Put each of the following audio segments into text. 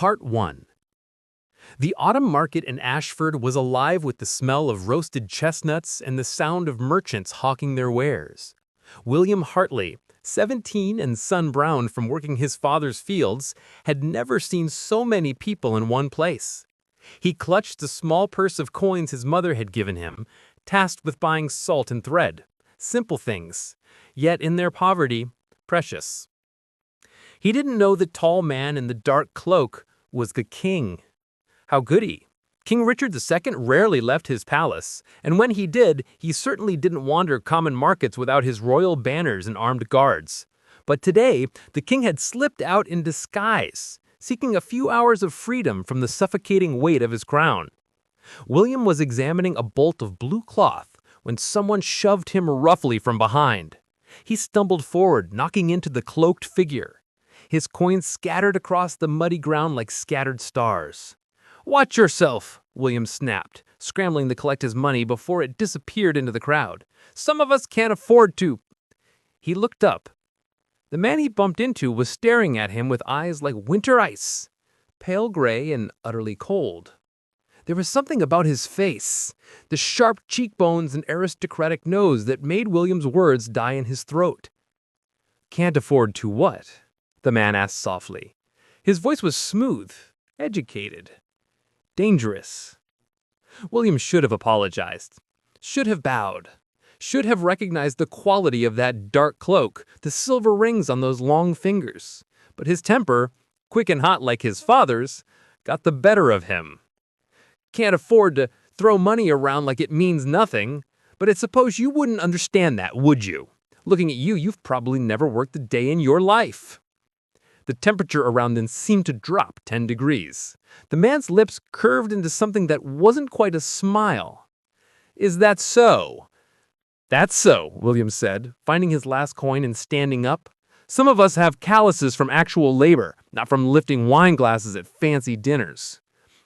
Part 1. The autumn market in Ashford was alive with the smell of roasted chestnuts and the sound of merchants hawking their wares. William Hartley, 17 and sun-browned from working his father's fields, had never seen so many people in one place. He clutched the small purse of coins his mother had given him, tasked with buying salt and thread. Simple things, yet in their poverty, precious. He didn't know the tall man in the dark cloak was the king. How could he? King Richard II rarely left his palace, and when he did, he certainly didn't wander common markets without his royal banners and armed guards. But today, the king had slipped out in disguise, seeking a few hours of freedom from the suffocating weight of his crown. William was examining a bolt of blue cloth when someone shoved him roughly from behind. He stumbled forward, knocking into the cloaked figure. His coins scattered across the muddy ground like scattered stars. "Watch yourself," William snapped, scrambling to collect his money before it disappeared into the crowd. "Some of us can't afford to." He looked up. The man he bumped into was staring at him with eyes like winter ice, pale gray and utterly cold. There was something about his face, the sharp cheekbones and aristocratic nose, that made William's words die in his throat. "Can't afford to what?" the man asked softly. His voice was smooth, educated, dangerous. William should have apologized, should have bowed, should have recognized the quality of that dark cloak, the silver rings on those long fingers. But his temper, quick and hot like his father's, got the better of him. "Can't afford to throw money around like it means nothing, but I suppose you wouldn't understand that, would you? Looking at you, you've probably never worked a day in your life." The temperature around them seemed to drop 10 degrees. The man's lips curved into something that wasn't quite a smile. "Is that so?" "That's so," William said, finding his last coin and standing up. "Some of us have calluses from actual labor, not from lifting wine glasses at fancy dinners."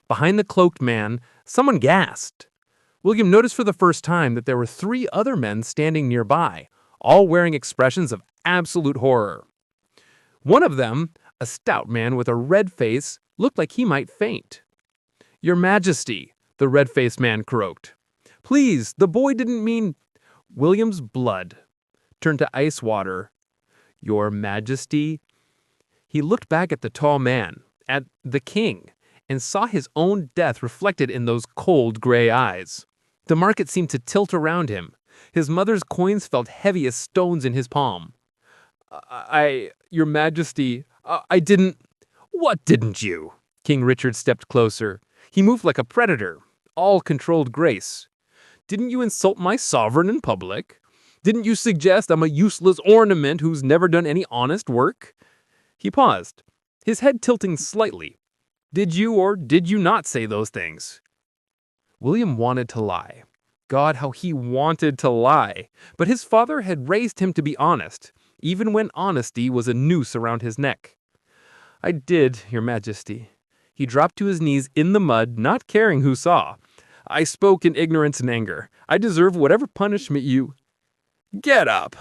Behind the cloaked man, someone gasped. William noticed for the first time that there were 3 other men standing nearby, all wearing expressions of absolute horror. One of them, a stout man with a red face, looked like he might faint. "Your Majesty," the red-faced man croaked. "Please, the boy didn't mean—" William's blood turned to ice water. "Your Majesty?" He looked back at the tall man, at the king, and saw his own death reflected in those cold gray eyes. The market seemed to tilt around him. His mother's coins felt heavy as stones in his palm. Your Majesty, I didn't—" "What didn't you?" King Richard stepped closer. He moved like a predator, all controlled grace. "Didn't you insult my sovereign in public? Didn't you suggest I'm a useless ornament who's never done any honest work?" He paused, his head tilting slightly. "Did you or did you not say those things?" William wanted to lie. God, how he wanted to lie. But his father had raised him to be honest, even when honesty was a noose around his neck. "I did, Your Majesty." He dropped to his knees in the mud, not caring who saw. "I spoke in ignorance and anger. I deserve whatever punishment you—" "Get up!"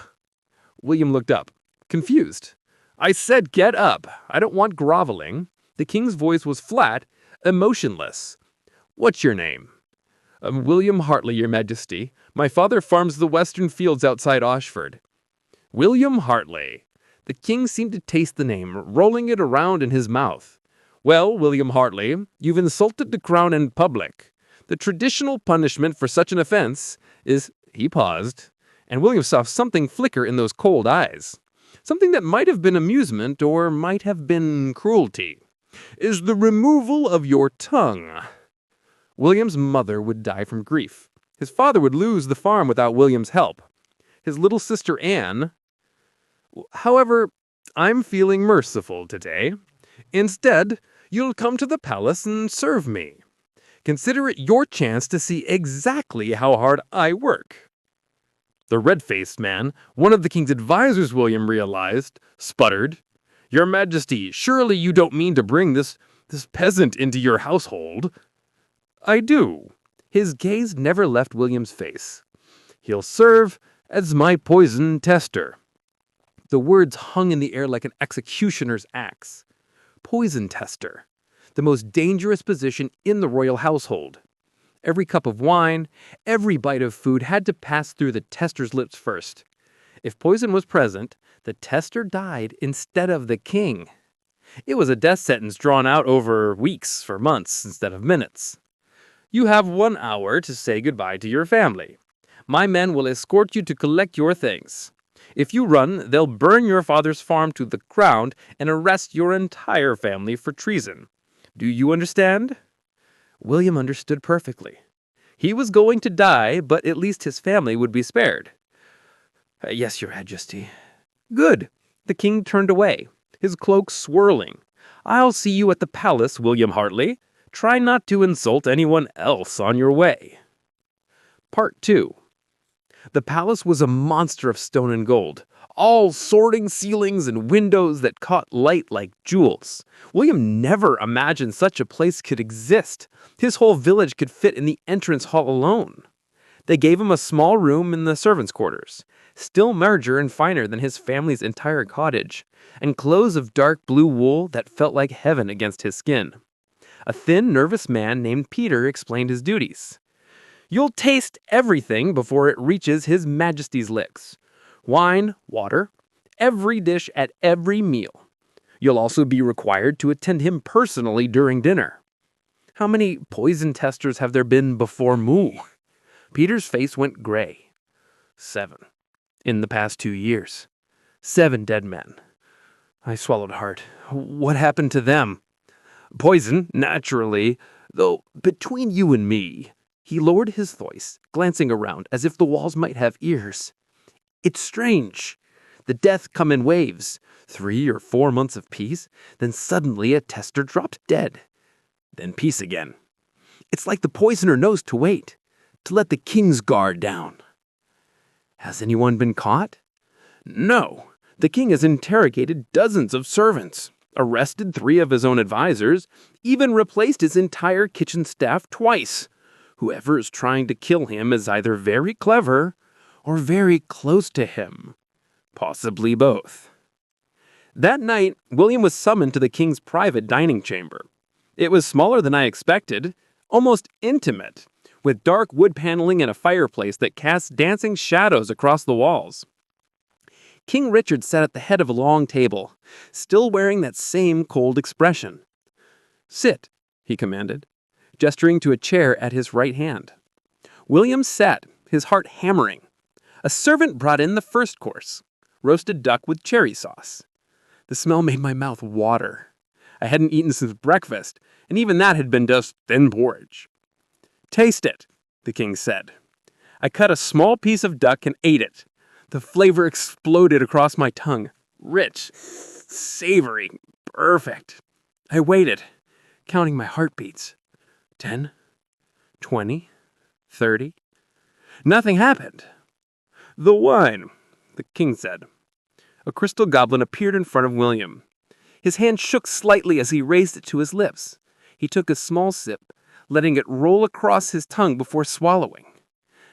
William looked up, confused. "I said get up. I don't want groveling." The king's voice was flat, emotionless. "What's your name?" "William Hartley, Your Majesty. My father farms the western fields outside Ashford." "William Hartley." The king seemed to taste the name, rolling it around in his mouth. "Well, William Hartley, you've insulted the crown in public. The traditional punishment for such an offense is—" He paused, and William saw something flicker in those cold eyes. Something that might have been amusement or might have been cruelty. "Is the removal of your tongue." William's mother would die from grief. His father would lose the farm without William's help. His little sister Anne— "However, I'm feeling merciful today. Instead, you'll come to the palace and serve me. Consider it your chance to see exactly how hard I work." The red-faced man, one of the king's advisors, William realized, sputtered. "Your Majesty, surely you don't mean to bring this peasant into your household?" "I do." His gaze never left William's face. "He'll serve as my poison tester." The words hung in the air like an executioner's axe. Poison tester. the most dangerous position in the royal household. Every cup of wine, every bite of food had to pass through the tester's lips first. If poison was present, the tester died instead of the king. It was a death sentence drawn out over weeks for months instead of minutes. You have 1 hour to say goodbye to your family. My men will escort you to collect your things. If you run, they'll burn your father's farm to the ground and arrest your entire family for treason. Do you understand? William understood perfectly. He was going to die, but at least his family would be spared. Yes, Your Majesty. Good. The king turned away, his cloak swirling. I'll see you at the palace, William Hartley. Try not to insult anyone else on your way. Part 2. The palace was a monster of stone and gold, all soaring ceilings and windows that caught light like jewels. William never imagined such a place could exist. His whole village could fit in the entrance hall alone. They gave him a small room in the servants' quarters, still larger and finer than his family's entire cottage, and clothes of dark blue wool that felt like heaven against his skin. A thin, nervous man named Peter explained his duties. You'll taste everything before it reaches His Majesty's lips. Wine, water, every dish at every meal. You'll also be required to attend him personally during dinner. How many poison testers have there been before Moo? Peter's face went gray. 7. In the past 2 years. 7 dead men. I swallowed hard. What happened to them? Poison, naturally, though between you and me. He lowered his voice, glancing around as if the walls might have ears. It's strange. The death come in waves. 3 or 4 months of peace, then suddenly a tester dropped dead. Then peace again. It's like the poisoner knows to wait, to let the king's guard down. Has anyone been caught? No. The king has interrogated dozens of servants, arrested 3 of his own advisors, even replaced his entire kitchen staff twice. Whoever is trying to kill him is either very clever or very close to him. Possibly both. That night, William was summoned to the king's private dining chamber. It was smaller than I expected, almost intimate, with dark wood paneling and a fireplace that cast dancing shadows across the walls. King Richard sat at the head of a long table, still wearing that same cold expression. Sit, he commanded, gesturing to a chair at his right hand. William sat, his heart hammering. A servant brought in the first course, roasted duck with cherry sauce. The smell made my mouth water. I hadn't eaten since breakfast, and even that had been just thin porridge. Taste it, the king said. I cut a small piece of duck and ate it. The flavor exploded across my tongue. Rich, savory, perfect. I waited, counting my heartbeats. 10, 20, 30. Nothing happened. The wine, the king said. A crystal goblet appeared in front of William. His hand shook slightly as he raised it to his lips. He took a small sip, letting it roll across his tongue before swallowing.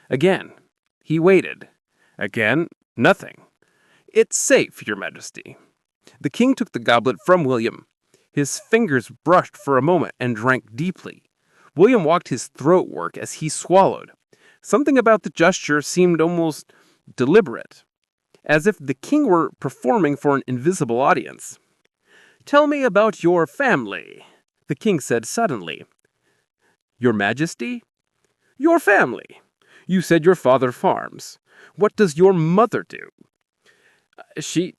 Again, he waited. Again, nothing. It's safe, Your Majesty. The king took the goblet from William. His fingers brushed for a moment and drank deeply. William watched his throat work as he swallowed. Something about the gesture seemed almost deliberate, as if the king were performing for an invisible audience. Tell me about your family, the king said suddenly. Your Majesty? Your family. You said your father farms. What does your mother do? She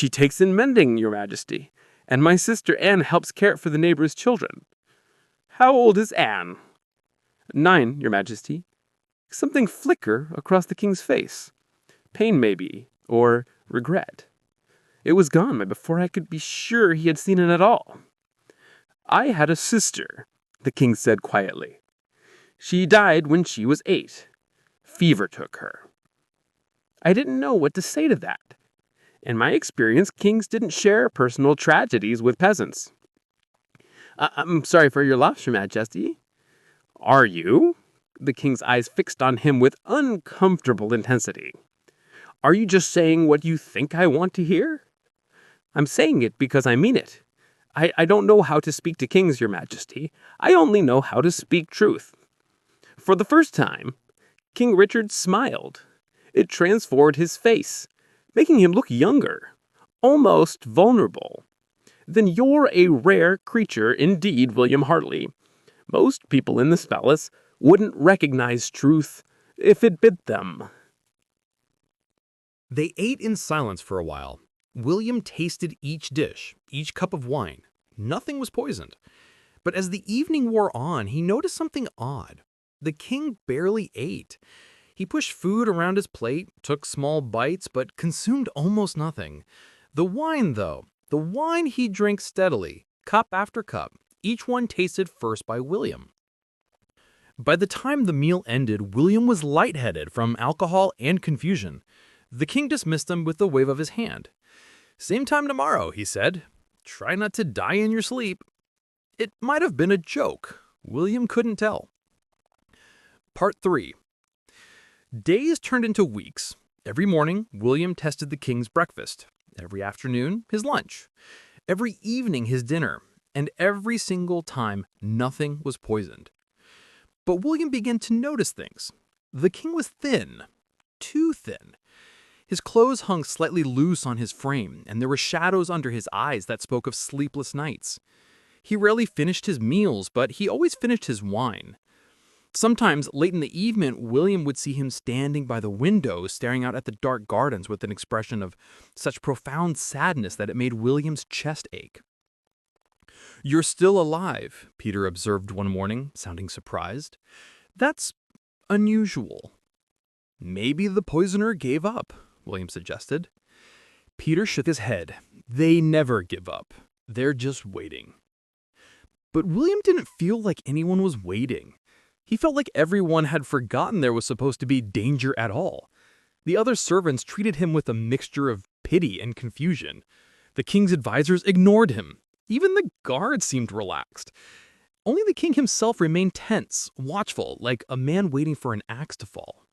takes in mending, Your Majesty, and my sister Anne helps care for the neighbors' children. How old is Anne? 9, Your Majesty. Something flicker across the king's face. Pain, maybe, or regret. It was gone before I could be sure he had seen it at all. I had a sister, the king said quietly. She died when she was 8. Fever took her. I didn't know what to say to that. In my experience, kings didn't share personal tragedies with peasants. I'm sorry for your loss, Your Majesty. Are you? The king's eyes fixed on him with uncomfortable intensity. Are you just saying what you think I want to hear? I'm saying it because I mean it. I don't know how to speak to kings, your majesty. I only know how to speak truth." For the first time, King Richard smiled. It transformed his face, making him look younger, almost vulnerable. "Then you're a rare creature indeed, William Hartley. Most people in this palace wouldn't recognize truth if it bit them." They ate in silence for a while. William tasted each dish, each cup of wine. Nothing was poisoned. But as the evening wore on, he noticed something odd. The king barely ate. He pushed food around his plate, took small bites, but consumed almost nothing. The wine, though, the wine he drank steadily, cup after cup, each one tasted first by William. By the time the meal ended, William was lightheaded from alcohol and confusion. The king dismissed him with a wave of his hand. "Same time tomorrow," he said. "Try not to die in your sleep." It might have been a joke. William couldn't tell. Part 3. Days turned into weeks. Every morning, William tested the king's breakfast. Every afternoon, his lunch. Every evening, his dinner. And every single time, nothing was poisoned. But William began to notice things. The king was thin. Too thin. His clothes hung slightly loose on his frame, and there were shadows under his eyes that spoke of sleepless nights. He rarely finished his meals, but he always finished his wine. Sometimes, late in the evening, William would see him standing by the window, staring out at the dark gardens with an expression of such profound sadness that it made William's chest ache. "You're still alive," Peter observed one morning, sounding surprised. "That's unusual." "Maybe the poisoner gave up," William suggested. Peter shook his head. "They never give up. They're just waiting." But William didn't feel like anyone was waiting. He felt like everyone had forgotten there was supposed to be danger at all. The other servants treated him with a mixture of pity and confusion. The king's advisors ignored him. Even the guards seemed relaxed. Only the king himself remained tense, watchful, like a man waiting for an axe to fall.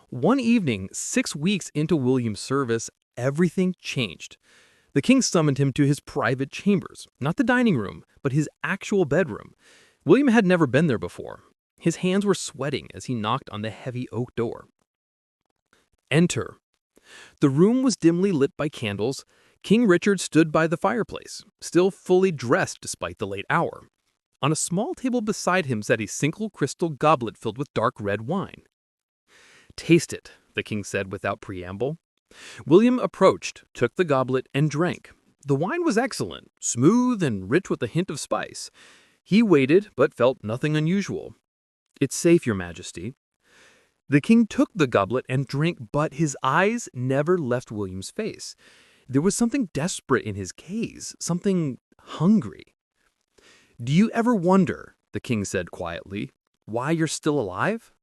One evening, 6 weeks into William's service, everything changed. The king summoned him to his private chambers, not the dining room, but his actual bedroom. William had never been there before. His hands were sweating as he knocked on the heavy oak door. Enter. The room was dimly lit by candles. King Richard stood by the fireplace, still fully dressed despite the late hour. On a small table beside him sat a single crystal goblet filled with dark red wine. "Taste it," the king said without preamble. William approached, took the goblet, and drank. The wine was excellent, smooth and rich with a hint of spice. He waited, but felt nothing unusual. "It's safe, your majesty." The king took the goblet and drank, but his eyes never left William's face. There was something desperate in his gaze, something hungry. "Do you ever wonder," the king said quietly, "why you're still alive?"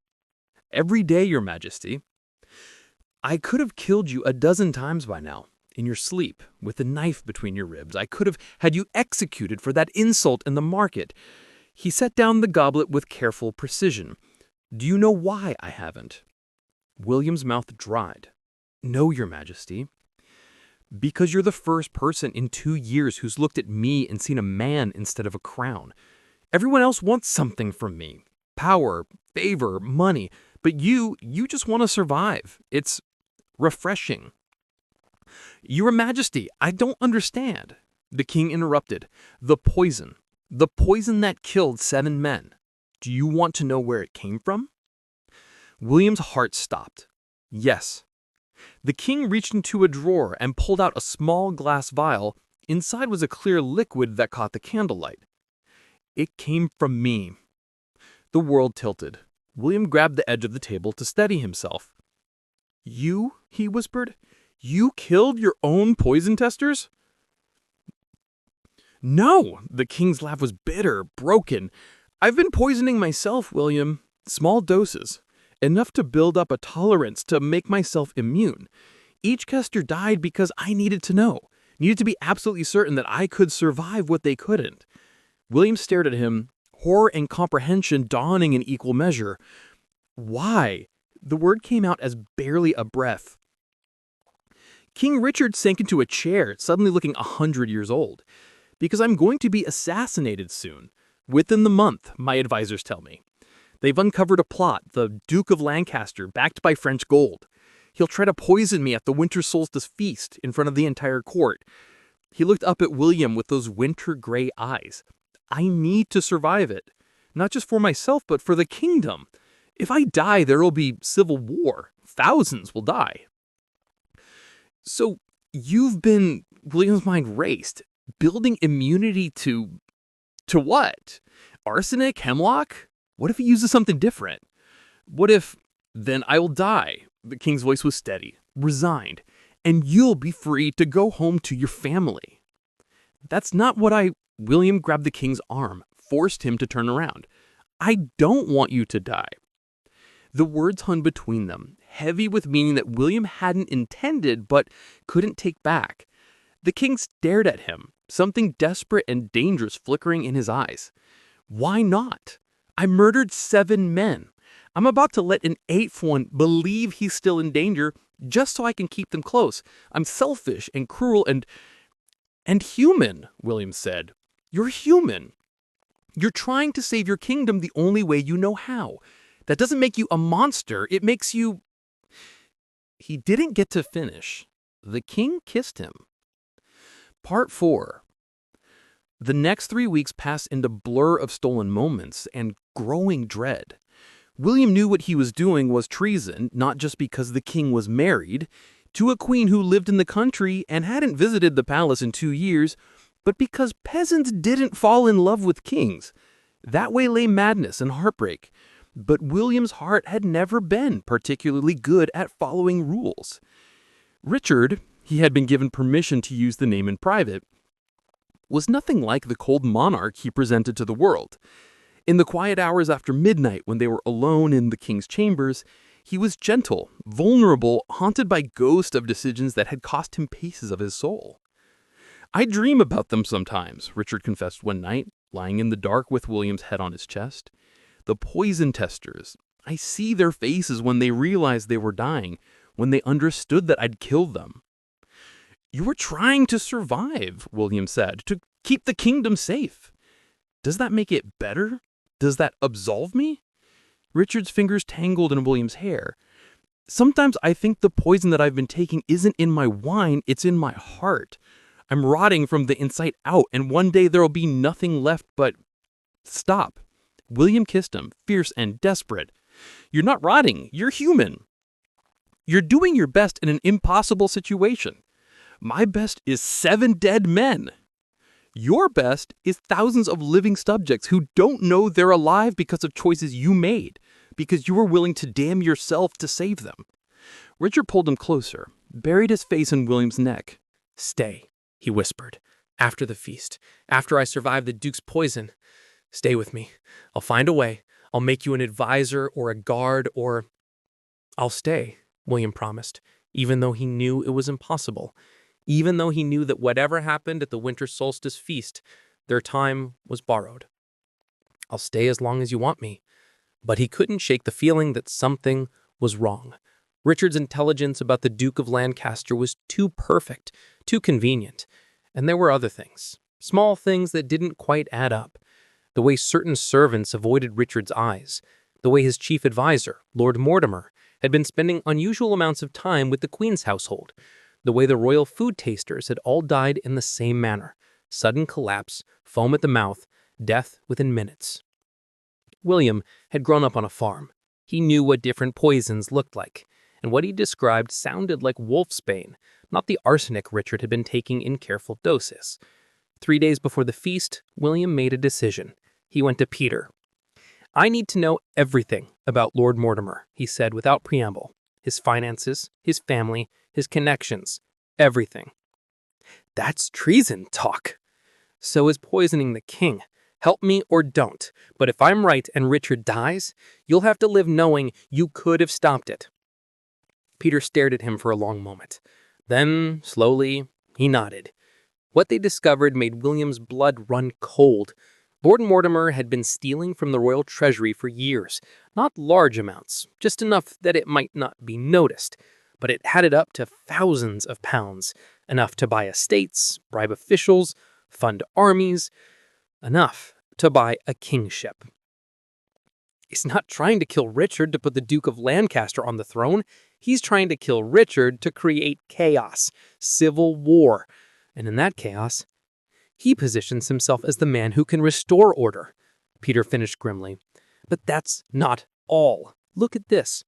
"Every day, your majesty." "I could have killed you a dozen times by now, in your sleep, with a knife between your ribs. I could have had you executed for that insult in the market." He set down the goblet with careful precision. "Do you know why I haven't?" William's mouth dried. "No, your majesty." "Because you're the first person in 2 years who's looked at me and seen a man instead of a crown. Everyone else wants something from me. Power, favor, money. But you just want to survive. It's refreshing." "Your majesty, I don't understand." The king interrupted. The poison that killed 7 men. Do you want to know where it came from?" William's heart stopped. "Yes." The king reached into a drawer and pulled out a small glass vial. Inside was a clear liquid that caught the candlelight. "It came from me." The world tilted. William grabbed the edge of the table to steady himself. "You?" he whispered. "You killed your own poison testers?" "No!" The king's laugh was bitter, broken. "I've been poisoning myself, William. Small doses. Enough to build up a tolerance to make myself immune. Each tester died because I needed to know. Needed to be absolutely certain that I could survive what they couldn't." William stared at him, horror and comprehension dawning in equal measure. "Why?" The word came out as barely a breath. King Richard sank into a chair, suddenly looking 100 years old. Because I'm going to be assassinated soon. Within the month, my advisors tell me. They've uncovered a plot, the Duke of Lancaster, backed by French gold. He'll try to poison me at the winter solstice feast in front of the entire court. He looked up at William with those winter gray eyes. I need to survive it. Not just for myself, but for the kingdom. If I die, there will be civil war. Thousands will die. So you've been, William's mind raced, building immunity to what? Arsenic? Hemlock? What if he uses something different? What if, then I will die? The king's voice was steady, resigned, and you'll be free to go home to your family. That's not what William grabbed the king's arm, forced him to turn around. I don't want you to die. The words hung between them, heavy with meaning that William hadn't intended but couldn't take back. The king stared at him, something desperate and dangerous flickering in his eyes. Why not? I murdered 7 men. I'm about to let an 8th one believe he's still in danger just so I can keep them close. I'm selfish and cruel and human, William said. You're human. You're trying to save your kingdom the only way you know how. That doesn't make you a monster. It makes you... He didn't get to finish. The king kissed him. Part 4. The next 3 weeks passed into blur of stolen moments and growing dread. William knew what he was doing was treason, not just because the king was married to a queen who lived in the country and hadn't visited the palace in 2 years, but because peasants didn't fall in love with kings. That way lay madness and heartbreak. But William's heart had never been particularly good at following rules. Richard, he had been given permission to use the name in private, was nothing like the cold monarch he presented to the world. In the quiet hours after midnight when they were alone in the king's chambers, he was gentle, vulnerable, haunted by ghosts of decisions that had cost him pieces of his soul. I dream about them sometimes, Richard confessed one night, lying in the dark with William's head on his chest. The poison testers. I see their faces when they realized they were dying, when they understood that I'd killed them. You were trying to survive, William said, to keep the kingdom safe. Does that make it better? Does that absolve me? Richard's fingers tangled in William's hair. Sometimes I think the poison that I've been taking isn't in my wine, it's in my heart. I'm rotting from the inside out, and one day there'll be nothing left but... Stop. William kissed him, fierce and desperate. You're not rotting, you're human. You're doing your best in an impossible situation. My best is 7 dead men. Your best is thousands of living subjects who don't know they're alive because of choices you made, because you were willing to damn yourself to save them. Richard pulled him closer, buried his face in William's neck. Stay, he whispered. After the feast, after I survive the Duke's poison, stay with me. I'll find a way. I'll make you an advisor or a guard or... I'll stay, William promised, even though he knew it was impossible. Even though he knew that whatever happened at the winter solstice feast, their time was borrowed. I'll stay as long as you want me. But he couldn't shake the feeling that something was wrong. Richard's intelligence about the Duke of Lancaster was too perfect, too convenient. And there were other things, small things that didn't quite add up. The way certain servants avoided Richard's eyes, the way his chief advisor, Lord Mortimer, had been spending unusual amounts of time with the Queen's household, the way the royal food tasters had all died in the same manner, sudden collapse, foam at the mouth, death within minutes. William had grown up on a farm. He knew what different poisons looked like, and what he described sounded like wolfsbane, not the arsenic Richard had been taking in careful doses. 3 days before the feast, William made a decision. He went to Peter. I need to know everything about Lord Mortimer, he said without preamble. His finances, his family, his connections, everything. That's treason talk. So is poisoning the king. Help me or don't, but if I'm right and Richard dies, you'll have to live knowing you could have stopped it. Peter stared at him for a long moment. Then, slowly, he nodded. What they discovered made William's blood run cold. Lord Mortimer had been stealing from the royal treasury for years. Not large amounts, just enough that it might not be noticed. But it added up to thousands of pounds, enough to buy estates, bribe officials, fund armies, enough to buy a kingship. He's not trying to kill Richard to put the Duke of Lancaster on the throne. He's trying to kill Richard to create chaos, civil war. And in that chaos, he positions himself as the man who can restore order, Peter finished grimly. But that's not all. Look at this.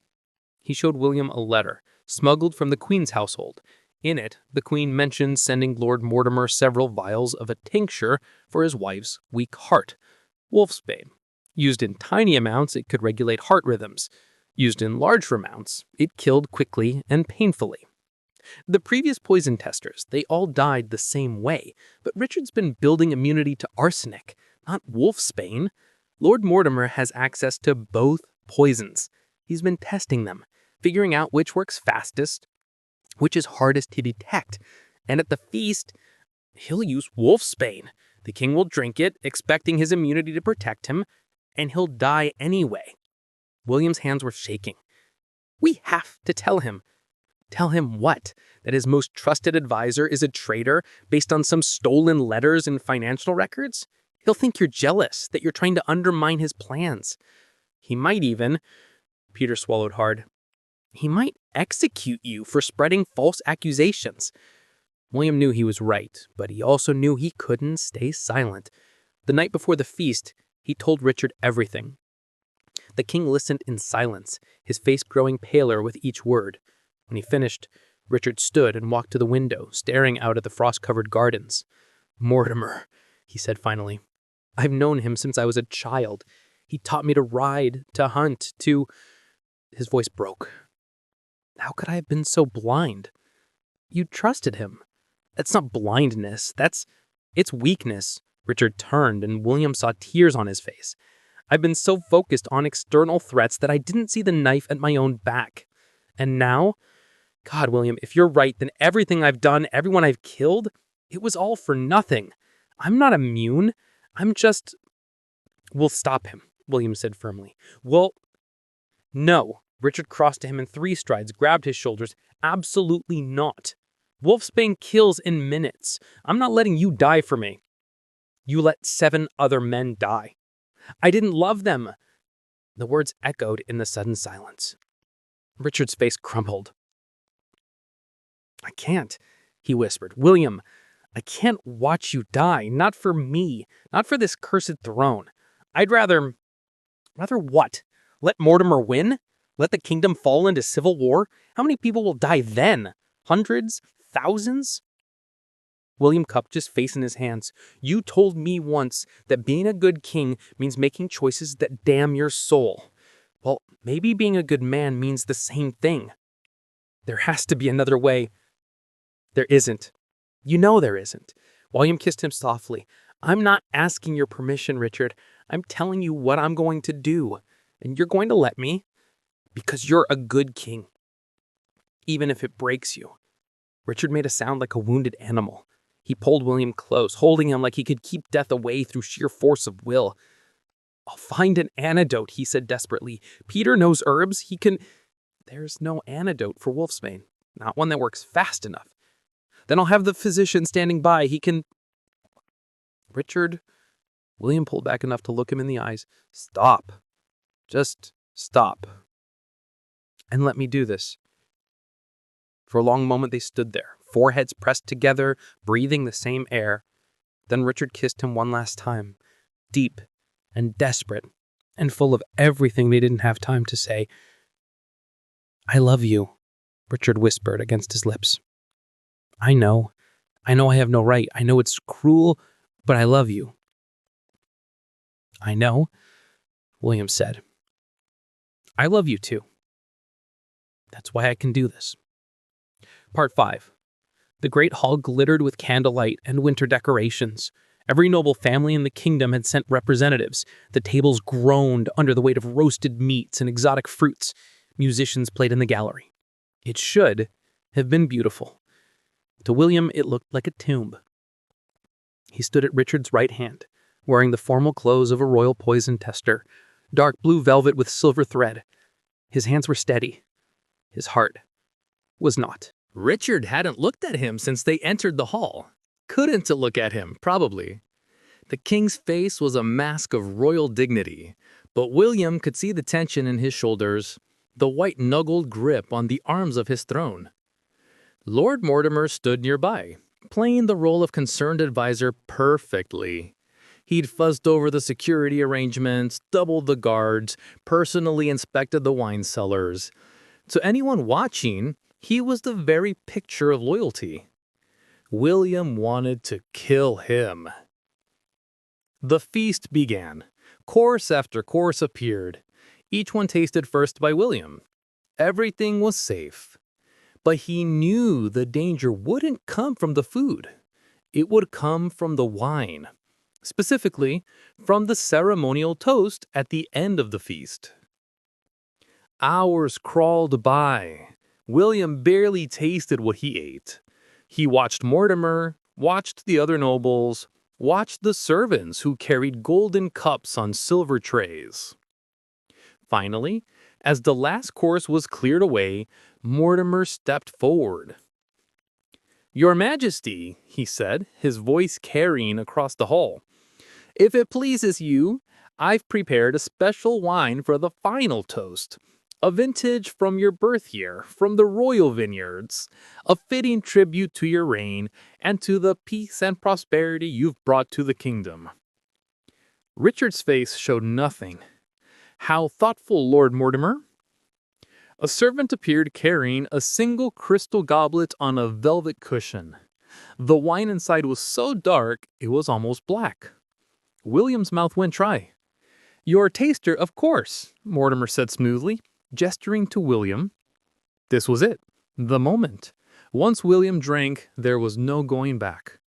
He showed William a letter, smuggled from the Queen's household. In it, the Queen mentioned sending Lord Mortimer several vials of a tincture for his wife's weak heart, wolfsbane. Used in tiny amounts, it could regulate heart rhythms. Used in large amounts, it killed quickly and painfully. The previous poison testers, they all died the same way, but Richard's been building immunity to arsenic, not wolfsbane. Lord Mortimer has access to both poisons. He's been testing them, figuring out which works fastest, which is hardest to detect. And at the feast, he'll use wolfsbane. The king will drink it, expecting his immunity to protect him, and he'll die anyway. William's hands were shaking. We have to tell him. Tell him what? That his most trusted advisor is a traitor based on some stolen letters and financial records? He'll think you're jealous, that you're trying to undermine his plans. He might even, Peter swallowed hard, he might execute you for spreading false accusations. William knew he was right, but he also knew he couldn't stay silent. The night before the feast, he told Richard everything. The king listened in silence, his face growing paler with each word. When he finished, Richard stood and walked to the window, staring out at the frost-covered gardens. Mortimer, he said finally. I've known him since I was a child. He taught me to ride, to hunt, to... His voice broke. How could I have been so blind? You trusted him. That's not blindness. It's weakness. Richard turned, and William saw tears on his face. I've been so focused on external threats that I didn't see the knife at my own back. And now... God, William, if you're right, then everything I've done, everyone I've killed, it was all for nothing. I'm not immune. I'm just... We'll stop him, William said firmly. Well, no. Richard crossed to him in 3 strides, grabbed his shoulders. Absolutely not. Wolfsbane kills in minutes. I'm not letting you die for me. You let 7 other men die. I didn't love them. The words echoed in the sudden silence. Richard's face crumpled. I can't, he whispered. William, I can't watch you die. Not for me. Not for this cursed throne. I'd rather... Rather what? Let Mortimer win? Let the kingdom fall into civil war? How many people will die then? Hundreds? Thousands? William cupped his face in his hands. You told me once that being a good king means making choices that damn your soul. Well, maybe being a good man means the same thing. There has to be another way. There isn't. You know there isn't. William kissed him softly. I'm not asking your permission, Richard. I'm telling you what I'm going to do. And you're going to let me? Because you're a good king. Even if it breaks you. Richard made a sound like a wounded animal. He pulled William close, holding him like he could keep death away through sheer force of will. I'll find an antidote, he said desperately. Peter knows herbs. He can... There's no antidote for wolfsbane. Not one that works fast enough. Then I'll have the physician standing by. He can... Richard... William pulled back enough to look him in the eyes. Stop. Just stop. And let me do this. For a long moment they stood there, foreheads pressed together, breathing the same air. Then Richard kissed him one last time, deep and desperate, and full of everything they didn't have time to say. I love you, Richard whispered against his lips. I know I have no right. I know it's cruel, but I love you. I know, William said. I love you too. That's why I can do this. Part 5. The great hall glittered with candlelight and winter decorations. Every noble family in the kingdom had sent representatives. The tables groaned under the weight of roasted meats and exotic fruits. Musicians played in the gallery. It should have been beautiful. To William, it looked like a tomb. He stood at Richard's right hand, wearing the formal clothes of a royal poison tester, dark blue velvet with silver thread. His hands were steady. His heart was not. Richard hadn't looked at him since they entered the hall. couldn't look at him, probably. The king's face was a mask of royal dignity, but William could see the tension in his shoulders, the white-knuckled grip on the arms of his throne. Lord Mortimer stood nearby, playing the role of concerned advisor perfectly. He'd fussed over the security arrangements, doubled the guards, personally inspected the wine cellars. To anyone watching, he was the very picture of loyalty. William wanted to kill him. The feast began. Course after course appeared, each one tasted first by William. Everything was safe. But he knew the danger wouldn't come from the food. It would come from the wine. Specifically, from the ceremonial toast at the end of the feast. Hours crawled by. William barely tasted what he ate. He watched Mortimer, watched the other nobles, watched the servants who carried golden cups on silver trays. Finally, as the last course was cleared away, Mortimer stepped forward. "Your Majesty," he said, his voice carrying across the hall, "if it pleases you, I've prepared a special wine for the final toast. A vintage from your birth year, from the royal vineyards, a fitting tribute to your reign and to the peace and prosperity you've brought to the kingdom." Richard's face showed nothing. "How thoughtful, Lord Mortimer." A servant appeared carrying a single crystal goblet on a velvet cushion. The wine inside was so dark it was almost black. William's mouth went dry. "Your taster, of course," Mortimer said smoothly, gesturing to William. This was it, the moment. Once William drank, there was no going back.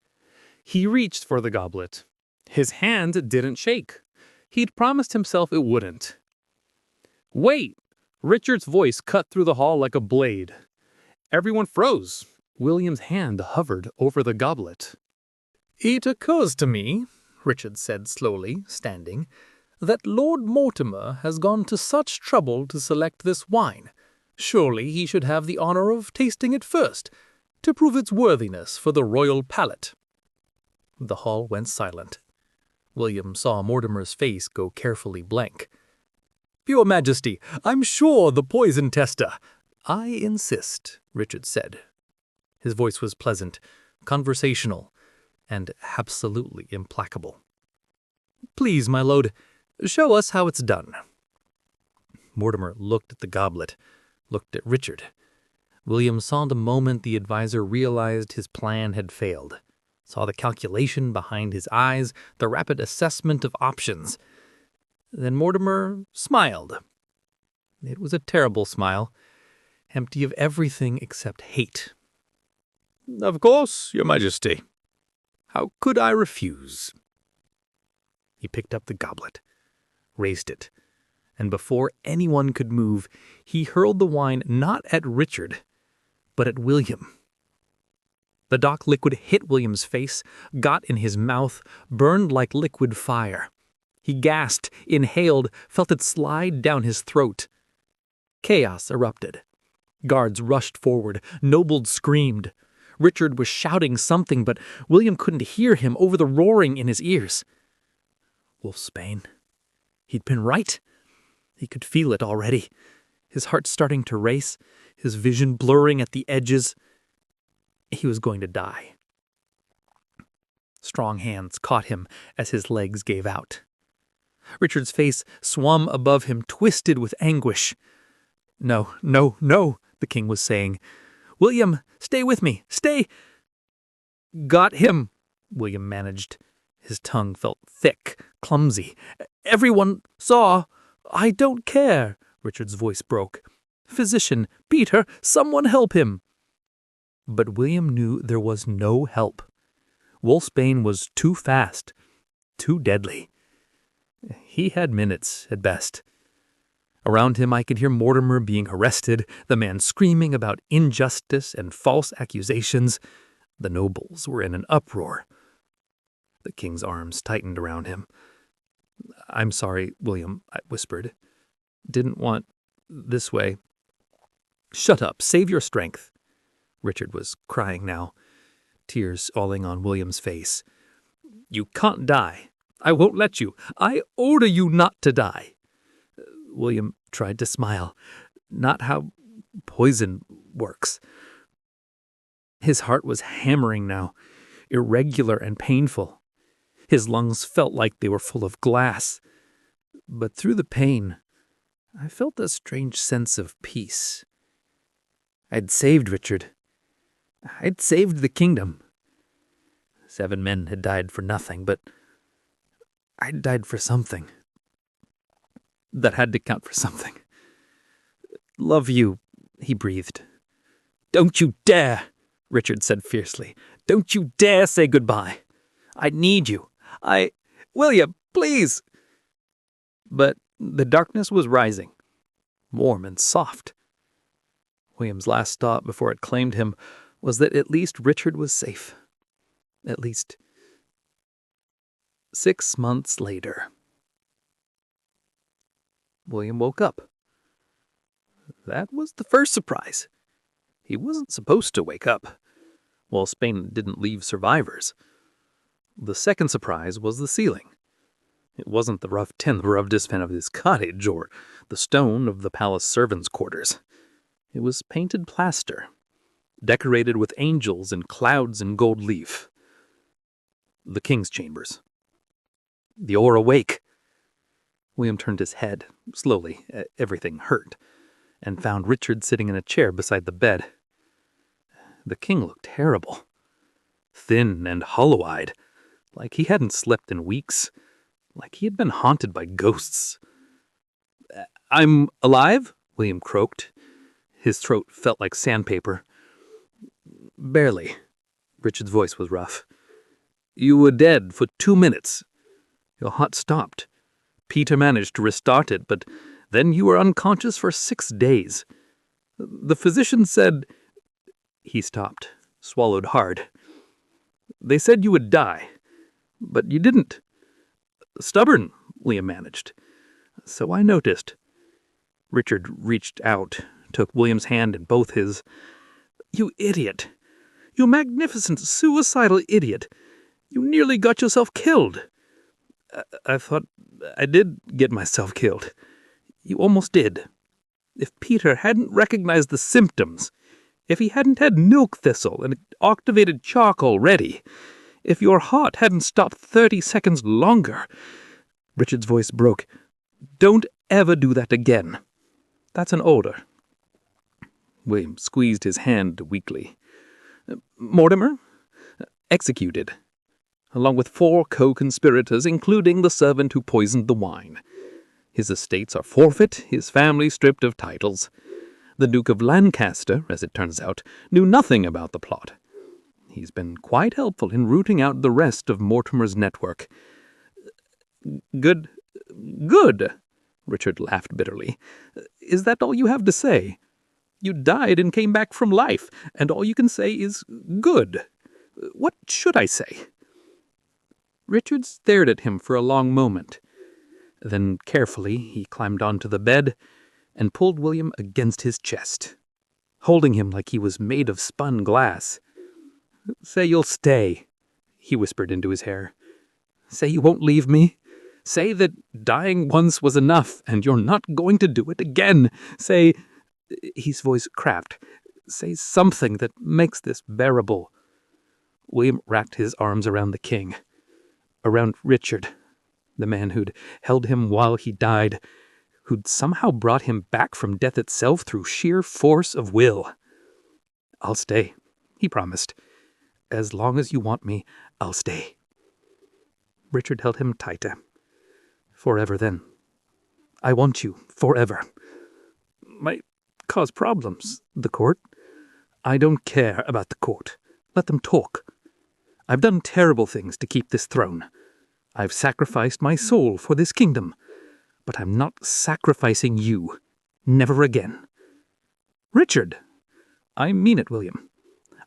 He reached for the goblet. His hand didn't shake. He'd promised himself it wouldn't. "Wait!" Richard's voice cut through the hall like a blade. Everyone froze. William's hand hovered over the goblet. "It occurs to me," Richard said slowly, standing, "that Lord Mortimer has gone to such trouble to select this wine. Surely he should have the honor of tasting it first, to prove its worthiness for the royal palate." The hall went silent. William saw Mortimer's face go carefully blank. "Your Majesty, I'm sure the poison tester—" "I insist," Richard said. His voice was pleasant, conversational, and absolutely implacable. "Please, my lord, show us how it's done." Mortimer looked at the goblet, looked at Richard. William saw the moment the advisor realized his plan had failed, saw the calculation behind his eyes, the rapid assessment of options. Then Mortimer smiled. It was a terrible smile, empty of everything except hate. "Of course, Your Majesty. How could I refuse?" He picked up the goblet, raised it, and before anyone could move, he hurled the wine not at Richard, but at William. The dark liquid hit William's face, got in his mouth, burned like liquid fire. He gasped, inhaled, felt it slide down his throat. Chaos erupted. Guards rushed forward. Nobles screamed. Richard was shouting something, but William couldn't hear him over the roaring in his ears. Wolfsbane. He'd been right. He could feel it already. His heart starting to race, his vision blurring at the edges. He was going to die. Strong hands caught him as his legs gave out. Richard's face swam above him, twisted with anguish. "No, no, no," the king was saying. "William, stay with me, stay." "Got him," William managed. His tongue felt thick, clumsy. "Everyone saw." "I don't care," Richard's voice broke. "Physician, Peter, someone help him." But William knew there was no help. Wolfsbane was too fast, too deadly. He had minutes, at best. Around him I could hear Mortimer being arrested, the man screaming about injustice and false accusations. The nobles were in an uproar. The king's arms tightened around him. "I'm sorry, William," I whispered. "Didn't want this way." "Shut up, save your strength." Richard was crying now. tears falling on William's face. "You can't die. I won't let you. I order you not to die." William tried to smile. Not how poison works. His heart was hammering now, irregular and painful. His lungs felt like they were full of glass. But through the pain, I felt a strange sense of peace. I'd saved Richard. I'd saved the kingdom. 7 men had died for nothing, but I'd died for something. That had to count for something. "Love you," he breathed. "Don't you dare," Richard said fiercely. "Don't you dare say goodbye. I need you. William, please." But the darkness was rising, warm and soft. William's last thought before it claimed him was that at least Richard was safe. At least 6 months later. William woke up. That was the first surprise. He wasn't supposed to wake up. Well, Spain didn't leave survivors. The second surprise was the ceiling. It wasn't the rough timber of of his cottage or the stone of the palace servants' quarters. It was painted plaster, decorated with angels and clouds and gold leaf. The king's chambers. "You're awake." William turned his head, slowly, everything hurt, and found Richard sitting in a chair beside the bed. The king looked terrible. Thin and hollow-eyed, like he hadn't slept in weeks, like he had been haunted by ghosts. "I'm alive?" William croaked. His throat felt like sandpaper. "Barely." Richard's voice was rough. "You were dead for 2 minutes. Your heart stopped. Peter managed to restart it, but then you were unconscious for 6 days. The physician said—" He stopped, swallowed hard. "They said you would die, but you didn't. Stubborn," William managed. "So I noticed." Richard reached out, took William's hand in both his. "You idiot. You magnificent, suicidal idiot. You nearly got yourself killed." I thought I did get myself killed. You almost did. If Peter hadn't recognized the symptoms, if he hadn't had milk thistle and activated charcoal ready, if your heart hadn't stopped 30 seconds longer." Richard's voice broke. "Don't ever do that again. That's an order." William squeezed his hand weakly. "Mortimer? Executed. Along with 4 co-conspirators, including the servant who poisoned the wine. His estates are forfeit, his family stripped of titles. The Duke of Lancaster, as it turns out, knew nothing about the plot. He's been quite helpful in rooting out the rest of Mortimer's network." Good, Richard laughed bitterly. "Is that all you have to say? You died and came back from life, and all you can say is good. What should I say?" Richard stared at him for a long moment. Then, carefully, he climbed onto the bed and pulled William against his chest, holding him like he was made of spun glass. "Say you'll stay," he whispered into his hair. "Say you won't leave me. Say that dying once was enough and you're not going to do it again. Say—" His voice cracked. "Say something that makes this bearable." William wrapped his arms around the king, around Richard, the man who'd held him while he died, who'd somehow brought him back from death itself through sheer force of will. "I'll stay," he promised. "As long as you want me, I'll stay." Richard held him tighter. "Forever, then. I want you forever." "Might cause problems, the court." "I don't care about the court. Let them talk. I've done terrible things to keep this throne. I've sacrificed my soul for this kingdom. But I'm not sacrificing you. Never again." "Richard!" "I mean it, William.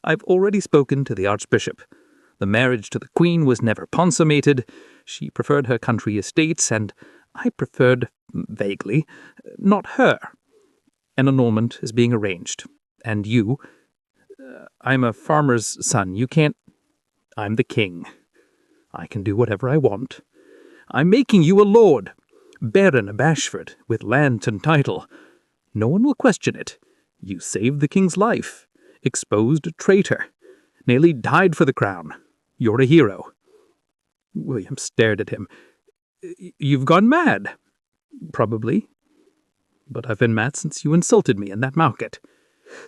I've already spoken to the Archbishop. The marriage to the Queen was never consummated. She preferred her country estates, and I preferred, vaguely, not her. An annulment is being arranged. And you— I'm a farmer's son. You can't—" I'm the king. I can do whatever I want. I'm making you a lord, Baron of Ashford, with land and title. No one will question it. You saved the king's life, exposed a traitor, nearly died for the crown. You're a hero." William stared at him. "You've gone mad." "Probably. But I've been mad since you insulted me in that market.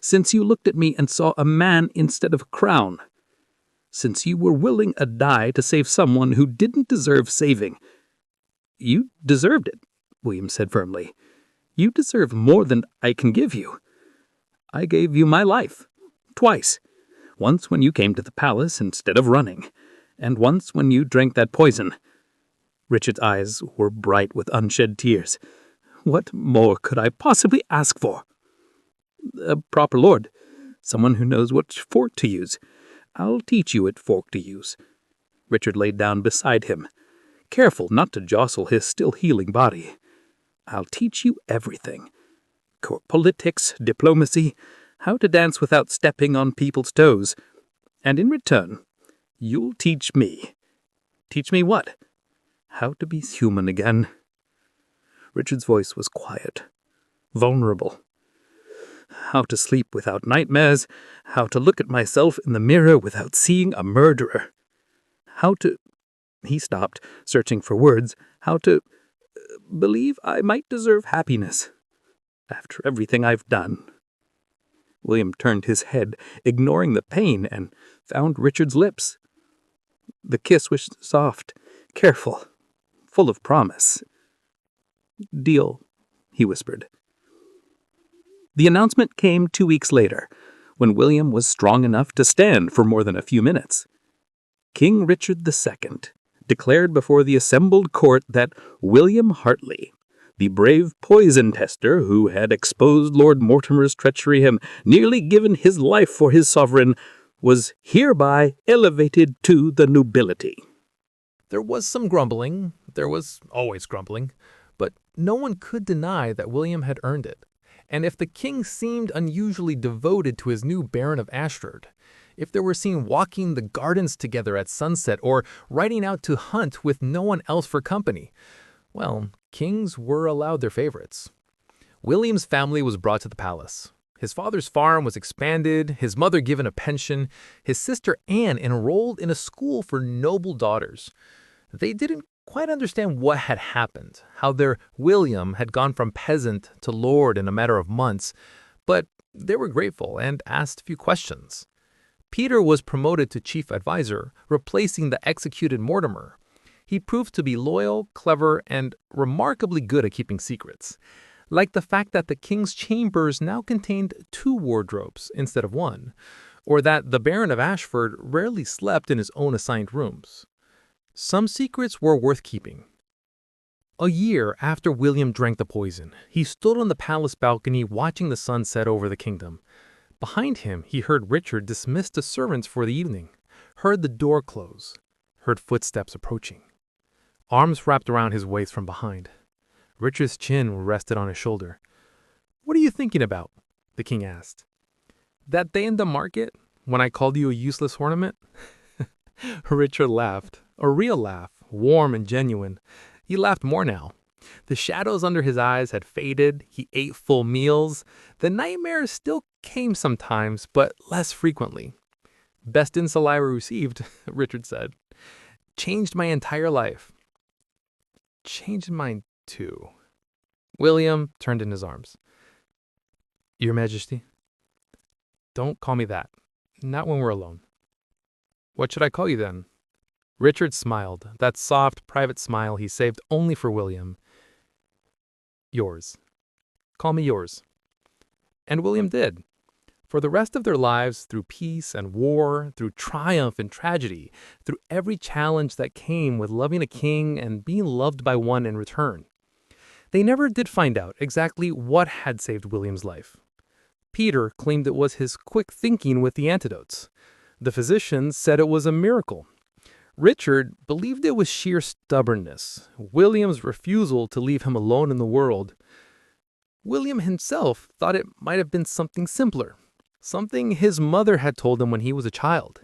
Since you looked at me and saw a man instead of a crown. Since you were willing to die to save someone who didn't deserve saving." "You deserved it," William said firmly. "You deserve more than I can give you. I gave you my life. Twice. Once when you came to the palace instead of running, and once when you drank that poison." Richard's eyes were bright with unshed tears. "What more could I possibly ask for?" "A proper lord. Someone who knows which fork to use. I'll teach you what fork to use." Richard lay down beside him, careful not to jostle his still healing body. "I'll teach you everything. Court politics, diplomacy, how to dance without stepping on people's toes. And in return, you'll teach me." "Teach me what?" "How to be human again." Richard's voice was quiet, vulnerable. "How to sleep without nightmares, how to look at myself in the mirror without seeing a murderer. How to—" he stopped, searching for words, "how to believe I might deserve happiness after everything I've done." William turned his head, ignoring the pain, and found Richard's lips. The kiss was soft, careful, full of promise. "Deal," he whispered. The announcement came 2 weeks later, when William was strong enough to stand for more than a few minutes. King Richard II declared before the assembled court that William Hartley, the brave poison tester who had exposed Lord Mortimer's treachery and nearly given his life for his sovereign, was hereby elevated to the nobility. There was some grumbling, there was always grumbling, but no one could deny that William had earned it. And if the king seemed unusually devoted to his new Baron of Ashford, if they were seen walking the gardens together at sunset or riding out to hunt with no one else for company, well, kings were allowed their favorites. William's family was brought to the palace. His father's farm was expanded, his mother given a pension, his sister Anne enrolled in a school for noble daughters. They didn't quite understand what had happened, how their William had gone from peasant to lord in a matter of months, but they were grateful and asked a few questions. Peter was promoted to chief advisor, replacing the executed Mortimer. He proved to be loyal, clever, and remarkably good at keeping secrets, like the fact that the king's chambers now contained 2 wardrobes instead of 1, or that the Baron of Ashford rarely slept in his own assigned rooms. Some secrets were worth keeping. A year after William drank the poison, he stood on the palace balcony watching the sun set over the kingdom. Behind him, he heard Richard dismiss the servants for the evening, heard the door close, heard footsteps approaching. Arms wrapped around his waist from behind. Richard's chin rested on his shoulder. "What are you thinking about?" the king asked. "That day in the market, when I called you a useless ornament?" Richard laughed, a real laugh, warm and genuine. He laughed more now. The shadows under his eyes had faded. He ate full meals. The nightmares still came sometimes, but less frequently. "Best insult I ever received," Richard said. "Changed my entire life." "Changed mine too." William turned in his arms. "Your Majesty, don't call me that. Not when we're alone." "What should I call you then?" Richard smiled, that soft, private smile he saved only for William. "Yours. Call me yours." And William did. For the rest of their lives, through peace and war, through triumph and tragedy, through every challenge that came with loving a king and being loved by one in return, they never did find out exactly what had saved William's life. Peter claimed it was his quick thinking with the antidotes. The physicians said it was a miracle. Richard believed it was sheer stubbornness, William's refusal to leave him alone in the world. William himself thought it might have been something simpler, something his mother had told him when he was a child,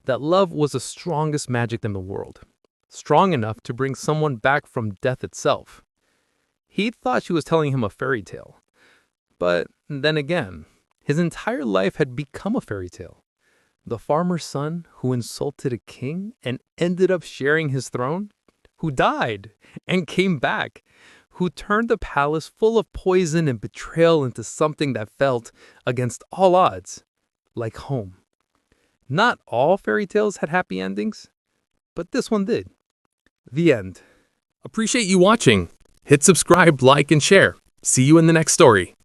that love was the strongest magic in the world, strong enough to bring someone back from death itself. He thought she was telling him a fairy tale. But then again, his entire life had become a fairy tale. The farmer's son who insulted a king and ended up sharing his throne, who died and came back, who turned the palace full of poison and betrayal into something that felt, against all odds, like home. Not all fairy tales had happy endings, but this one did. The end. Appreciate you watching. Hit subscribe, like, and share. See you in the next story.